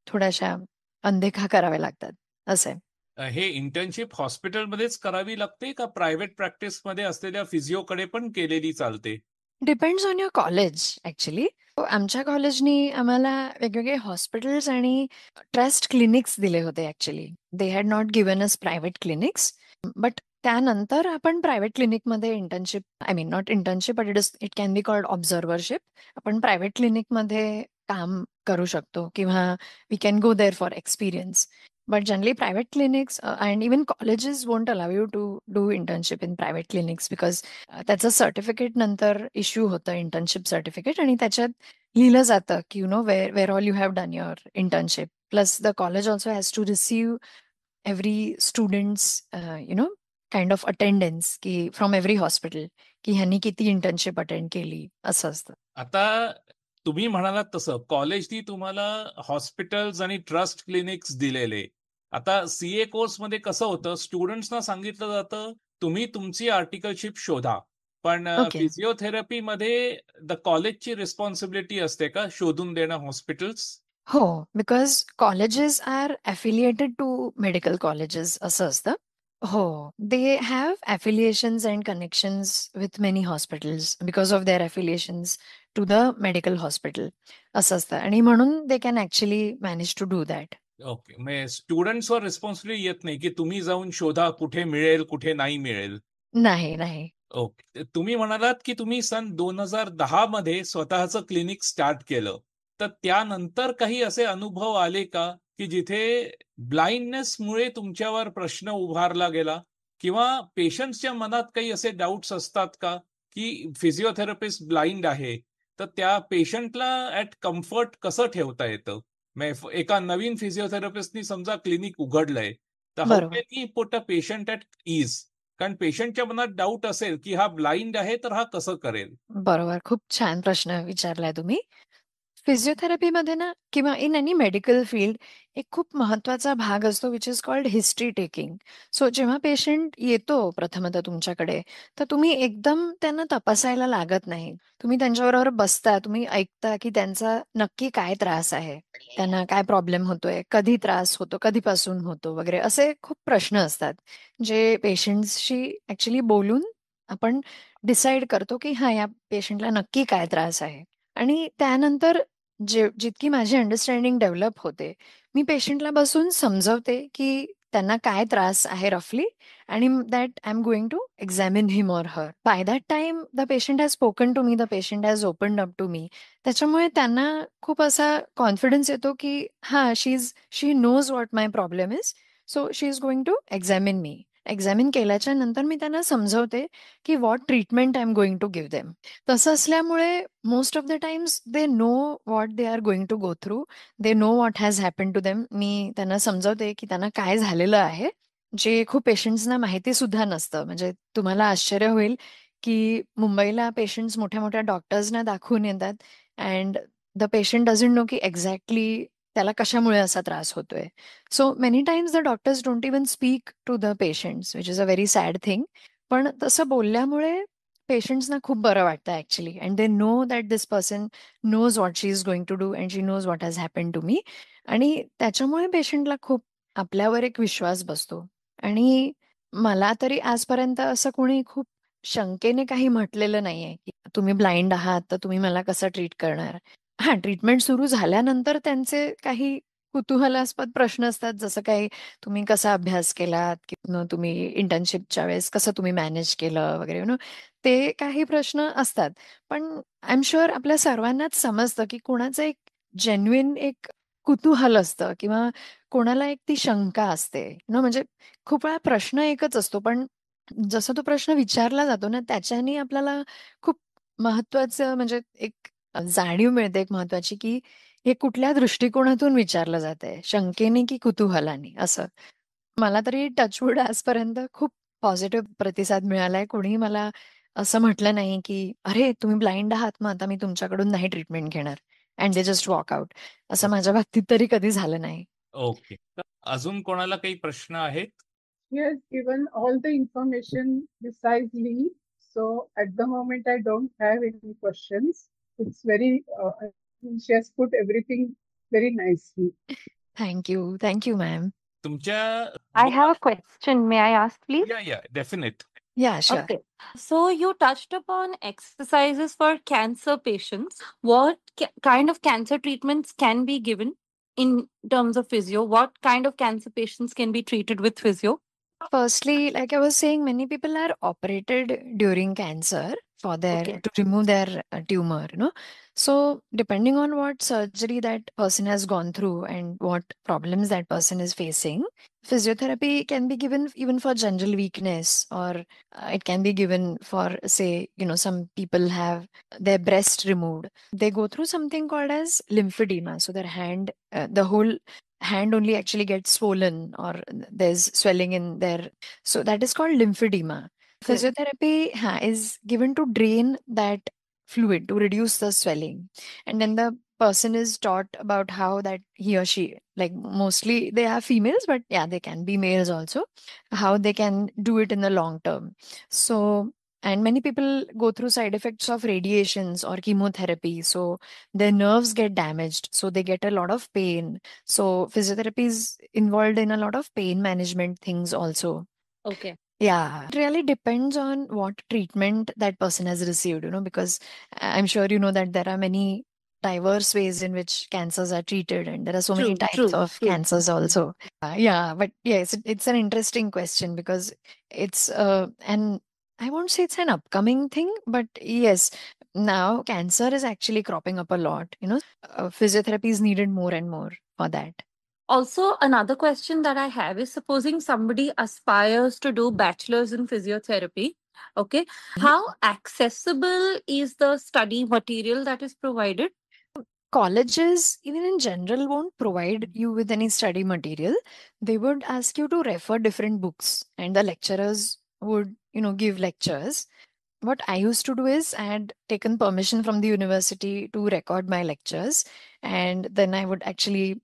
S2: थोड्याशा अनदेखा कराव्या लागतात, असं आहे.
S1: हे इंटर्नशिप हॉस्पिटलमध्येच करावी लागते का प्रायव्हेट प्रॅक्टिसमध्ये असलेल्या फिजिओकडे पण केलेली चालते?
S2: Depends on your college actually. आमच्या कॉलेजनी आम्हाला वेगवेगळे हॉस्पिटल्स आणि ट्रस्ट क्लिनिक्स दिले होते actually. They had not given us private clinics. But त्यानंतर आपण प्रायव्हेट क्लिनिकमध्ये internship, I mean not internship, but it can be called observership. आपण प्रायव्हेट क्लिनिकमध्ये काम करू शकतो किंवा we can go there for experience. But generally private clinics and even colleges won't allow you to do internship in private clinics because त्याचं certificate नंतर issue होतं, internship certificate, आणि त्याच्यात लिहिलं जातं की wear all you have done your internship. Plus the college also has to receive every students kind of attendance की from every hospital, की ह्यांनी किती इंटर्नशिप अटेंड केली, असं असतं.
S1: आता तुम्ही म्हणालात तसं कॉलेजनी तुम्हाला हॉस्पिटल्स आणि ट्रस्ट क्लिनिक्स दिलेले. आता सीए कोर्समध्ये कसं होतं, स्टुडंट्सना सांगितलं जातं तुम्ही तुमची आर्टिकलशिप शोधा. पण
S2: ओके.
S1: फिजिओथेरपीमध्ये द कॉलेजची रिस्पॉन्सिबिलिटी असते का शोधून देणं हॉस्पिटल्स?
S2: हो, because colleges are affiliated to medical colleges असं असतं. हो, they have affiliations and connections with many hospitals because of their affiliations to the medical hospital असं असतं, आणि म्हणून they can actually manage to do that.
S1: Okay. म्हणजे स्टुडंट्सवर responsibility येत नाही की तुम्ही जाऊन शोधा कुठे मिळेल, कुठे नाही मिळेल.
S2: नाही, नाही.
S1: ओके. तुम्ही म्हणालात की तुम्ही सन 2010 मध्ये स्वतःचं क्लिनिक स्टार्ट केलं. तर त्यानंतर काही असे अनुभव आले का, की जिथे ब्लाइंडनेसमुळे तुमच्यावर प्रश्न उभारला गेला? किंवा पेशंट्सच्या मनात काही असे डाउट्स असतात का, की फिजिओथेरपिस्ट ब्लाइंड आहे, तर त्या पेशंटला ॲट कम्फर्ट कसं ठेवता येतं? म्हणजे एका नवीन फिजिओथेरपिस्टनी समजा क्लिनिक उघडलंय, तर हाऊ
S2: बरोबर.
S1: Can he put a patient at ease? कारण पेशंटच्या मनात डाऊट असेल, की हा ब्लाइंड आहे, तर हा कसं करेल?
S2: बरोबर. खूप छान प्रश्न विचारलाय तुम्ही. फिजिओथेरपीमध्ये ना, किंवा इन एनी मेडिकल फील्ड, एक खूप महत्वाचा भाग असतो which is called history taking. So जेव्हा पेशंट येतो प्रथमतः तुमच्याकडे, तर तुम्ही एकदम त्यांना तपासायला लागत नाही. तुम्ही त्यांच्याबरोबर बसता, तुम्ही ऐकता की त्यांचा नक्की काय त्रास आहे, त्यांना काय प्रॉब्लेम होतोय, कधी त्रास होतो, कधीपासून होतो वगैरे, असे खूप प्रश्न असतात जे पेशंट्सशी ॲक्च्युअली बोलून आपण डिसाईड करतो की हां, या पेशंटला नक्की काय त्रास आहे. आणि त्यानंतर जितकी माझी अंडरस्टँडिंग डेव्हलप होते, मी पेशंटला बसून समजवते की त्यांना काय त्रास आहे रफली, आणि that I am going to examine him or her. By that time the patient has spoken to me, the patient has opened up to me. त्याच्यामुळे त्यांना खूप असा कॉन्फिडन्स येतो की हां, she knows what my problem is, so she is going to examine me. Examine केल्याच्या नंतर मी त्यांना समजवते की what treatment I am going to give them. तसं असल्यामुळे most of the times they know what they are going to go through. They know what has happen to them. मी त्यांना समजावते की त्यांना काय झालेलं आहे, जे खूप पेशंट्सना माहिती सुद्धा नसतं. म्हणजे तुम्हाला आश्चर्य होईल की मुंबईला पेशंट्स मोठ्या-मोठ्या डॉक्टर्सना दाखवून येतात and the patient doesn't know की एक्झॅक्टली त्याला कशामुळे असा त्रास होतोय. So many times the doctors don't even speak to the patients, which is a very sad thing. पण तसं बोलल्यामुळे पेशंट्सना खूप बरं वाटतं actually, and they know that this person knows what she is going to do and she knows what has happen to me. आणि त्याच्यामुळे पेशंटला खूप आपल्यावर एक विश्वास बसतो. आणि मला तरी आजपर्यंत असं कोणी खूप शंकेने काही म्हटलेलं नाहीये, की तुम्ही ब्लाइंड आहात, तर तुम्ही मला कसं ट्रीट करणार? हां, ट्रीटमेंट सुरू झाल्यानंतर त्यांचे काही कुतूहलास्पद प्रश्न असतात, जसं काही तुम्ही कसा अभ्यास केलात, किंवा तुम्ही इंटर्नशिपच्या वेळेस कसं तुम्ही मॅनेज केलं वगैरे, ते काही प्रश्न असतात. पण आय एम शुअर आपल्या सर्वांनाच समजतं, की कोणाचं एक जेन्युइन एक कुतूहल असतं, किंवा कोणाला एक ती शंका असते. म्हणजे खूप वेळा प्रश्न एकच असतो, पण जसा तो प्रश्न विचारला जातो ना, त्याच्याने आपल्याला खूप महत्वाचं, म्हणजे एक जाणीव मिळते एक महत्वाची, की हे कुठल्या दृष्टिकोनातून विचारलं जातंय, शंकेने की कुतूहलाने, असं. मला तरी टचवूड आजपर्यंत खूप पॉझिटिव्ह प्रतिसाद मिळालाय. कोणीही मला असं म्हटलं नाही, की "अरे, तुम्ही ब्लाइंड आहात, मग आता मी तुमच्याकडून नाही ट्रीटमेंट घेणार." And they just walk out. असं माझ्या बाबतीत तरी कधी झालं नाही.
S1: ओके. तर अजून कोणाला काही प्रश्न आहेत?
S3: He has given all the information precisely. So at the moment, I don't have any questions. It's very, she has put everything very nicely.
S2: Thank you. Thank you, ma'am.
S1: तुमच्या
S4: I have a question. May I ask, please?
S1: या definite.
S2: Yeah, sure.
S4: Okay. So you touched upon exercises for cancer patients. What kind of cancer treatments can be given in terms of physio? What kind of cancer patients can be treated with physio?
S2: Firstly, like I was saying, many people are operated during cancer for their
S4: Okay.
S2: to remove their tumor, you know. So depending on what surgery that person has gone through and what problems that person is facing, physiotherapy can be given even for general weakness, or it can be given for, say, you know, some people have their breast removed. They go through something called as lymphedema. So their hand, the whole hand only actually gets swollen, or there's swelling in there. So that is called lymphedema.
S4: Okay.
S2: Physiotherapy is given to drain that fluid to reduce the swelling. And then the person is taught about how that he or she, like mostly they are females, but yeah, they can be males also, how they can do it in the long term. So, and many people go through side effects of radiations or chemotherapy. So their nerves get damaged. So they get a lot of pain. So physiotherapy is involved in a lot of pain management things also.
S4: Okay.
S2: Yeah, it really depends on what treatment that person has received, you know, because I'm sure you know that there are many diverse ways in which cancers are treated, and there are so many
S4: True,
S2: types
S4: true,
S2: of
S4: true.
S2: cancers also. Yeah, but yes, it's an interesting question because it's and I won't say it's an upcoming thing, but yes, now cancer is actually cropping up a lot, you know. Physiotherapy is needed more and more for that.
S4: Also, another question that I have is, supposing somebody aspires to do bachelor's in physiotherapy, okay, how accessible is the study material that is provided?
S2: Colleges, even in general, won't provide you with any study material. They would ask you to refer different books, and the lecturers would, you know, give lectures. What I used to do is I had taken permission from the university to record my lectures, and then I would actually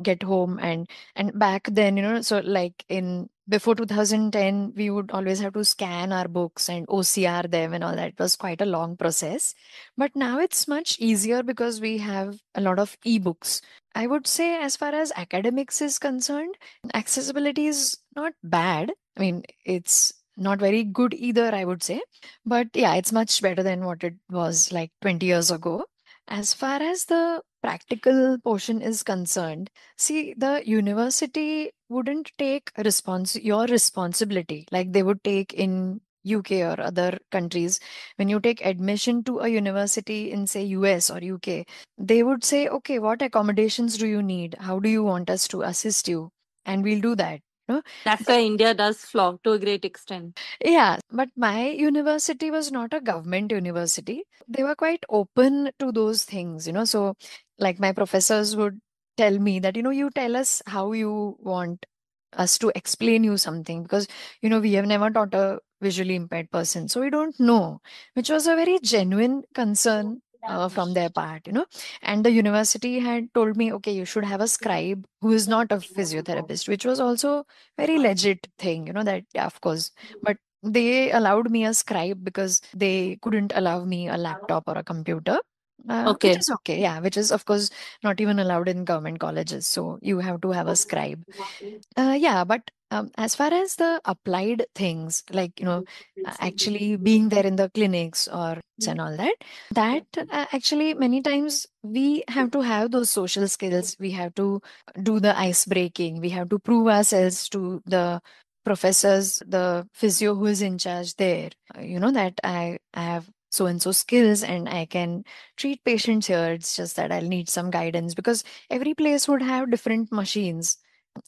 S2: get home, and back then, you know, so like in before 2010, we would always have to scan our books and OCR them and all that. It was quite a long process, but now it's much easier because we have a lot of ebooks. I would say, as far as academics is concerned, accessibility is not bad. I mean, it's not very good either, I would say, but yeah, it's much better than what it was like 20 years ago. As far as the practical portion is concerned, see, the university wouldn't take your responsibility like they would take in UK or other countries. When you take admission to a university in, say, US or UK, they would say, okay, what accommodations do you need? How do you want us to assist you? And we'll do that. You know?
S4: That's
S2: But
S4: why India does flog to a great extent.
S2: yeah, but my university was not a government university. They were quite open to those things, you know. So, like, my professors would tell me that, you know, you tell us how you want us to explain you something, because, you know, we have never taught a visually impaired person. So we don't know, which was a very genuine concern from their part, you know. And the university had told me, okay, you should have a scribe who is not a physiotherapist, which was also very legit thing, you know, that, yeah, of course. But they allowed me a scribe because they couldn't allow me a laptop or a computer, which
S4: Okay.
S2: is okay. Yeah, which is, of course, not even allowed in government colleges. So you have to have a scribe. Yeah, but as far as the applied things, like, you know, actually being there in the clinics or and all that, that actually many times we have to have those social skills. We have to do the ice breaking. We have to prove ourselves to the professors, the physio who is in charge there, you know, that I have so and so skills and I can treat patients here. It's just that I'll need some guidance, because every place would have different machines,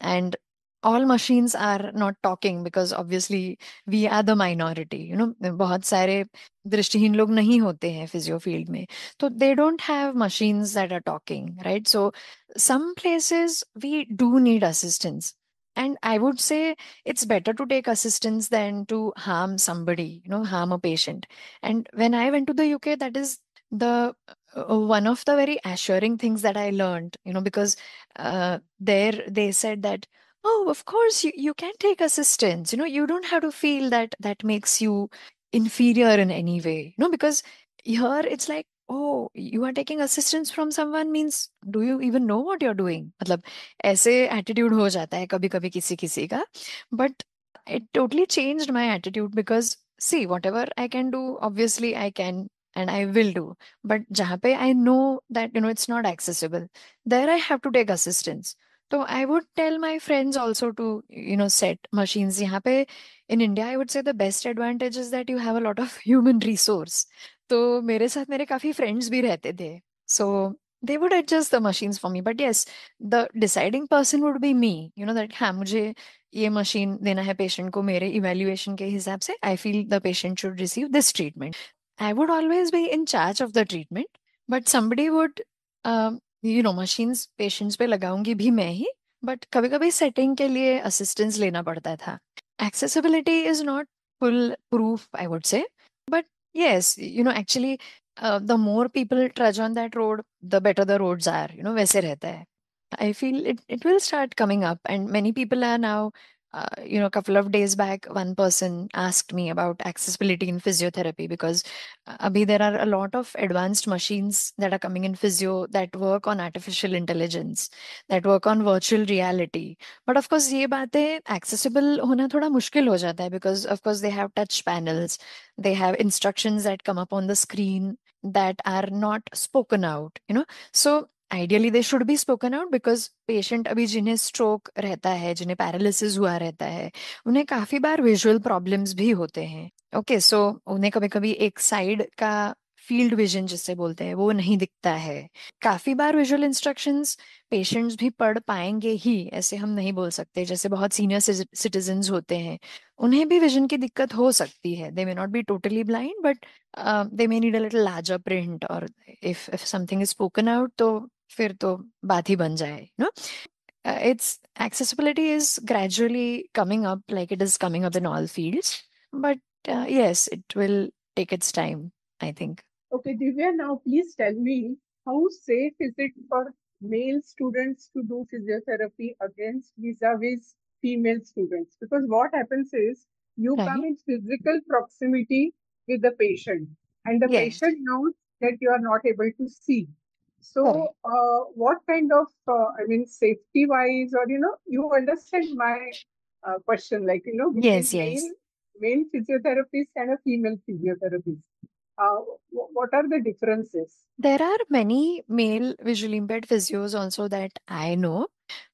S2: and all machines are not talking, because obviously we are the minority, you know. बहुत सारे दृष्टिहीन लोग नहीं होते हैं physio field में, तो they don't have machines that are talking, right? So some places we do need assistance, and I would say it's better to take assistance than to harm somebody, you know, harm a patient. And when I went to the UK, that is the one of the very assuring things that I learned, you know, because there they said that, oh, of course, you can take assistance. You know, you don't have to feel that that makes you inferior in any way. You know, because here it's like, oh, you are taking assistance from someone means, do you even know what you're doing? मतलब ऐसे attitude हो जाता है कभी कभी किसी किसी का. But it totally changed my attitude because see, whatever I can do, obviously I can and I will do. But jahan pe I know that it's not accessible, there I have to take assistance. So I would tell my friends also to set machines. यहाँ पे in India I would say the best advantage is that you have a lot of human resource. तो मेरे साथ मेरे काफी friends भी रहते थे. So they would adjust the machines for me. But yes, the deciding person would be me. That हाँ मुझे ये मशीन देना है पेशेंट को मेरे इवेल्युएशन के हिसाब से. I feel the patient should receive this treatment. I would always be in charge of the treatment, but somebody would machines patients पे लगाऊंगी भी मैं ही. बट कभी कभी सेटिंग के लिए असिस्टेंस लेना पड़ता था. Accessibility is not full proof I would say, but yes, actually, the more people trudge on that road, the better the roads are. वैसे रहता है. I feel it will start coming up, and many people are now. A couple of days back, one person asked me about accessibility in physiotherapy because abhi there are a lot of advanced machines that are coming in physio that work on artificial intelligence, that work on virtual reality. But of course, ये बातें accessible होना थोड़ा मुश्किल हो जाता है because of course they have touch panels, they have instructions that come up on the screen that are not spoken out. So ideally they should be spoken out because patient अभी जिन्हें stroke रहता है, जिन्हें paralysis हुआ रहता है, उन्हें काफी बार visual problems भी होते हैं. ओके, सो उन्हें कभी कभी एक साइड का फील्ड विजन जिससे बोलते हैं वो नहीं दिखता है. काफी बार विजुअल इंस्ट्रक्शंस पेशेंट्स भी पढ़ पाएंगे ही ऐसे हम नहीं बोल सकते. जैसे बहुत सीनियर सिटीजन्स होते हैं, उन्हें भी विजन की दिक्कत हो सकती है. They may not be totally blind, but they may need a little larger print, और if something is spoken out तो फिर तो बात ही बन जाए. Its accessibility is gradually coming up, like it is coming up in all fields. But yes, it will take its time, I think.
S3: Okay, Divya, now please tell me, how safe is it for male students to do physiotherapy against vis-a-vis female students? Because what happens is you come
S2: Right?
S3: in physical proximity with the patient, and the
S2: Yes.
S3: patient knows that you are not able to see.
S2: Correct.
S3: So, what kind of, safety wise, or you understand my question, like between
S2: Yes, yes.
S3: male physiotherapists and a female physiotherapist. What are the differences?
S2: There are many male visually impaired physios also that I know.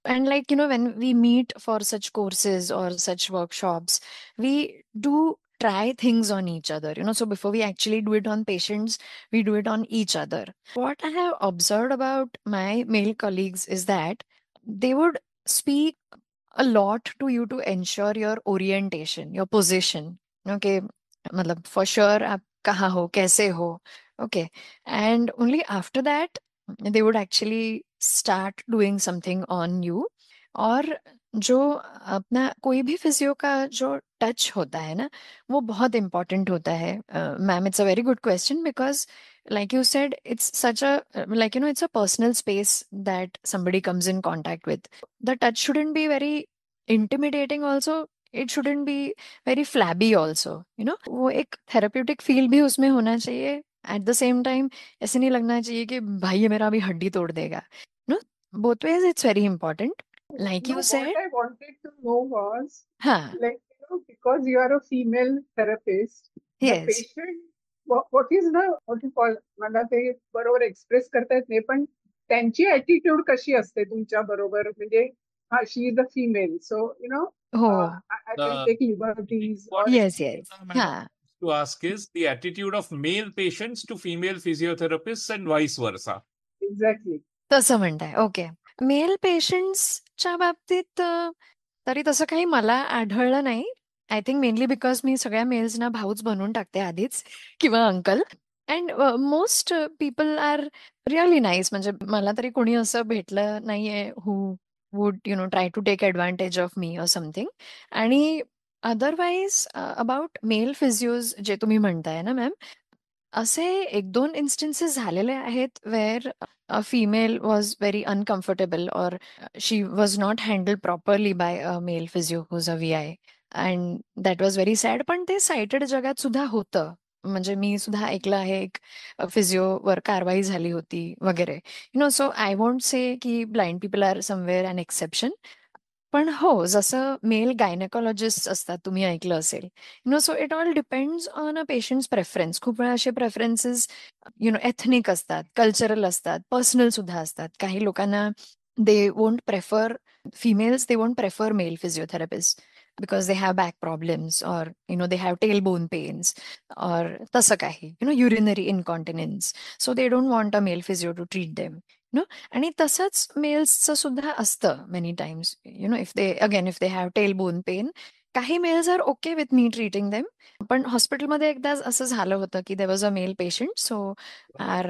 S2: And when we meet for such courses or such workshops, we do try things on each other. So before we actually do it on patients, we do it on each other. What I have observed about my male colleagues is that they would speak a lot to you to ensure your orientation, your position. Okay, मतलब for sure आप कहाँ हो, कैसे हो. Okay, and only after that they would actually start doing something on you. और जो अपना कोई भी फिजियो का जो टच होता है ना, वो बहुत इम्पोर्टेंट होता है. Ma'am, it's a very good question because like you said, it's such a it's a personal space that somebody comes in contact with. The touch shouldn't be very intimidating also. It shouldn't be very flabby also. वो एक therapeutic feel भी उसमें होना चाहिए. At the same time, ऐसे नहीं लगना चाहिए कि भाई ये मेरा अभी हड्डी तोड़ देगा. No, both ways it's very important. Like
S3: No,
S2: you
S3: what
S2: said,
S3: I wanted to know was,
S2: हाँ,
S3: like, because you are a female therapist, the
S2: yes.
S3: patient, what is the, what you call, मला ते बरोबर express करता येत नाही, पण त्यांची attitude कशी असते तुमच्या बरोबर, म्हणजे हा, शी इज अ फिमेल, सो
S2: हो,
S3: I can take liberties, or
S1: What
S2: yes, yes.
S1: madam
S2: हाँ,
S1: to ask is the attitude of male patients to female physiotherapists and vice versa.
S3: exactly.
S2: तसं म्हणताय. ओके. मेल पेशंट्सच्या बाबतीत तरी तसं काही मला आढळलं नाही. आय थिंक मेनली बिकॉज मी सगळ्या मेल्सना भाऊच बनवून टाकते आधीच किंवा uncle. And most people are really nice. म्हणजे मला तरी कोणी असं भेटलं नाहीये who would try to take advantage of me or something. आणि अदरवाईज अबाउट मेल फिजिओज जे तुम्ही म्हणताय ना मॅम, असे 1-2 इन्स्टन्सेस झालेले आहेत wear a female was very uncomfortable or she was not handled properly by a male physio who's a VI, and that was very sad. पण ते सायटेड जगात सुद्धा होतं. म्हणजे मी सुद्धा ऐकलं आहे, एक फिजिओवर कारवाई झाली होती वगैरे. सो आय वोंट से की ब्लाइंड पीपल आर समवेअर अन एक्सेप्शन. पण हो, जसं मेल गायनेकॉलॉजिस्ट असतात, तुम्ही ऐकलं असेल. So it all depends on a patients preference. खूप वेळा असे प्रेफरन्सेस एथनिक असतात, कल्चरल असतात, पर्सनल सुद्धा असतात. काही लोकांना they won't prefer females, they won't prefer male physiotherapists because they have back problems, or they have tailbone pains, or तसं काही urinary incontinence, so they don't want a male physio to treat them. आणि तसंच मेल्सचं सुद्धा असतं many times. If they have tailbone pain, काही males are okay with me treating them. पण हॉस्पिटलमध्ये एकदा असं झालं होतं की there was a male patient, so our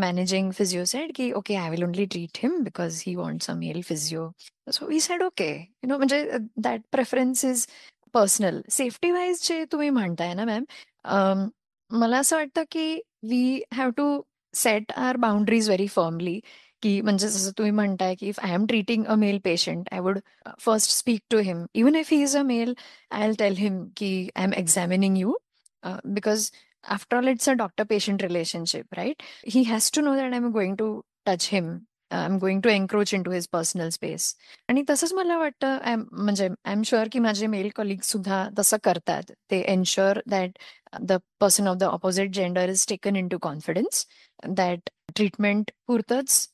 S2: managing physio said की okay, I will only treat him because he wants a male physio. So we said okay, म्हणजे that preference is personal. Safety wise जे तुम्ही म्हणताय ना ma'am, मला असं वाटतं की we have to set our boundaries very firmly. की म्हणजे जसं तुम्ही म्हणताय की if I am treating a male patient, I would first speak to him. Even if he is a male, I'll tell him ki I'm examining you, because after all, it's a doctor-patient relationship, right? He has to know that I'm going to touch him. I'm going to encroach into his personal space. आणि तसंच मला वाटतं, म्हणजे I am sure की माझे mail colleague सुद्धा तसं करतात. ते ensure that the person of the opposite gender is taken into confidence, that treatment पुरतंच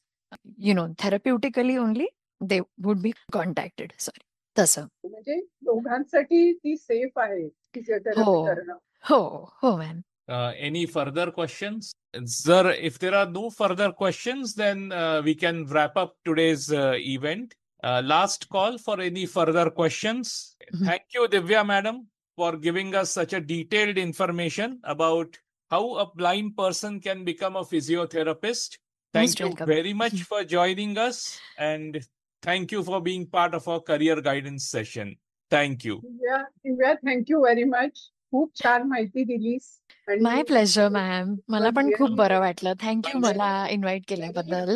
S2: therapeutically only they would be contacted. Sorry, तसं.
S3: म्हणजे दोघांसाठी ती सेफ आहे फिजिओथेरपी
S2: हो
S3: करणं.
S2: हो हो ma'am.
S1: Any further questions? If there are no further questions, then we can wrap up today's event. Last call for any further questions.
S2: Mhm.
S1: Thank you, Divya madam, for giving us such a detailed information about how a blind person can become a physiotherapist. Thank
S2: Most
S1: you
S2: welcome.
S1: very much for joining us, and thank you for being part of our career guidance session. Thank you.
S3: Divya, thank you very much. खूप छान माहिती दिलीस.
S2: माय pleasure ma'am. मला पण खूप
S3: really
S2: बरं वाटलं. Thank you
S1: म्हणजे-
S2: मला इन्व्हाइट केल्याबद्दल.